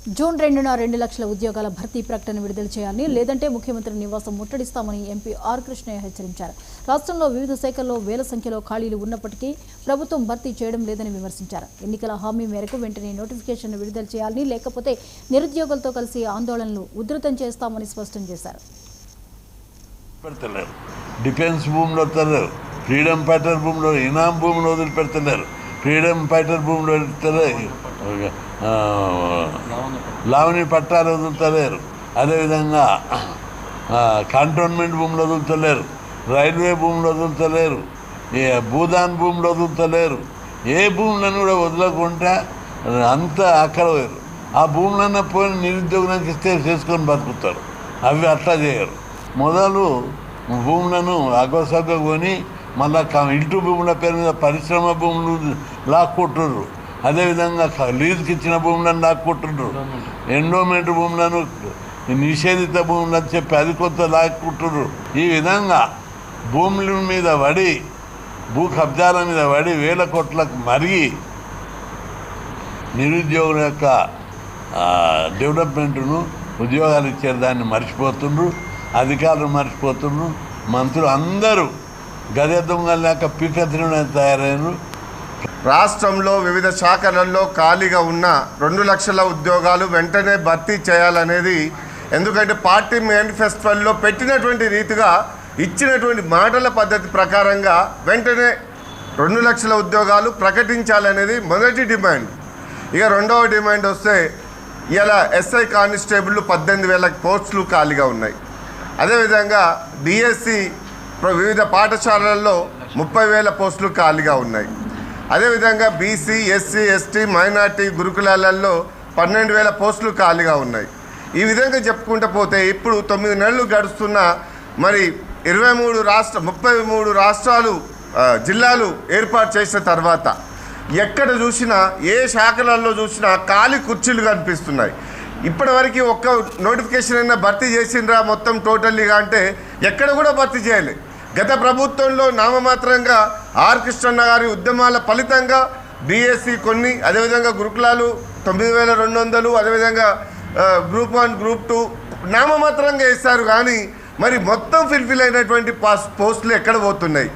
June 2న 2 లక్షల ఉద్యోగాల భర్తీ ప్రకటన విడుదల చేయాలని లేదంటే ముఖ్యమంత్రి నివాసం ముట్టడిస్తామని ఎంపీ ఆర్ కృష్ణయ్య హెచ్చరించారు. రాష్ట్రంలో వివిధ శాఖల్లో వేల సంఖ్యలో ఖాళీలు ఉన్నప్పటికీ ప్రభుత్వం భర్తీ చేయడం లేదని విమర్శించారు. ఎన్నికల హామీ మేరకు వెంటనే నోటిఫికేషన్ విడుదల చేయాలని, లేకపోతే నిరుద్యోగులతో కలిసి ఆందోళనలు ఉధృతం చేస్తామని స్పష్టం చేశారు. డిఫెన్స్ భూములు వస్తారు, ఫ్రీడమ్ ఫైటర్ భూములు, ఇనాం భూములు వదిలిపెడతలేరు, ఫ్రీడమ్ ఫైటర్ భూములు వదులుతలేరు, లావణి పట్టాలు వదులుతలేరు, అదేవిధంగా కంటోన్మెంట్ భూములు వదులుతలేరు, రైల్వే భూములు వదులుతలేరు, భూదాన్ భూములు వదులుతలేరు. ఏ భూములను కూడా వదలకుండా అంతా అక్కడ పోయారు. ఆ భూములన్నా పోయి నిరుద్యోగులకు ఇస్తే చేసుకొని బతుకుతారు. అవి అట్లా చేయరు. మొదలు భూములను అగోసగ్గా కొని మళ్ళా ఇంటి భూముల పేరు మీద పరిశ్రమ భూములు లాక్కుంటుర్రు. అదేవిధంగా లీజుకి ఇచ్చిన భూములను లాక్కుంటుర్రు. ఎండోమెంట్ భూములను నిషేధిత భూములు అని చెప్పి అది కొత్త లాక్కుంటుర్రు. ఈ విధంగా భూముల మీద పడి, భూ కబ్జాల మీద పడి వేల కోట్లకు మరిగి నిరుద్యోగుల యొక్క డెవలప్మెంట్ను, ఉద్యోగాలు ఇచ్చే దాన్ని మర్చిపోతుండ్రు. అధికారులు మర్చిపోతుండ్రు. మంత్రులు అందరూ గదే దొంగలు లేక పీకెత్తిన తయారైనరు. రాష్ట్రంలో వివిధ శాఖలలో ఖాళీగా ఉన్న 2 లక్షల ఉద్యోగాలు వెంటనే భర్తీ చేయాలనేది, ఎందుకంటే పార్టీ మేనిఫెస్టోలో పెట్టినటువంటి రీతిగా ఇచ్చినటువంటి మాటల పద్ధతి ప్రకారంగా వెంటనే 2 లక్షల ఉద్యోగాలు ప్రకటించాలనేది మొదటి డిమాండ్. ఇక రెండవ డిమాండ్ వస్తే, ఇలా ఎస్ఐ కానిస్టేబుల్ 18,000 పోస్టులు ఖాళీగా ఉన్నాయి. అదేవిధంగా డిఎస్సి వివిధ పాఠశాలల్లో 30,000 పోస్టులు ఖాళీగా ఉన్నాయి. అదేవిధంగా బీసీ, ఎస్సీ, ఎస్టీ, మైనార్టీ గురుకులాలలో 12,000 పోస్టులు ఖాళీగా ఉన్నాయి. ఈ విధంగా చెప్పుకుంటూ పోతే ఇప్పుడు 9 నెలలు గడుస్తున్న మరి 33 రాష్ట్రాలు జిల్లాలు ఏర్పాటు చేసిన తర్వాత ఎక్కడ చూసినా, ఏ శాఖలలో చూసినా ఖాళీ కుర్చీలు కనిపిస్తున్నాయి. ఇప్పటివరకు ఒక్క నోటిఫికేషన్ అయినా భర్తీ చేసిండ్రా మొత్తం టోటల్లీగా అంటే ఎక్కడ కూడా భర్తీ చేయలేదు. గత ప్రభుత్వంలో నామమాత్రంగా ఆర్ కృష్ణన్న గారి ఉద్యమాల ఫలితంగా డిఎస్సి కొన్ని, అదేవిధంగా గురుకులాలు 9,200, అదేవిధంగా గ్రూప్ 1, గ్రూప్ 2 నామమాత్రంగా వేశారు. కానీ మరి మొత్తం ఫిల్ఫిల్ అయినటువంటి పోస్టులు ఎక్కడ పోతున్నాయి?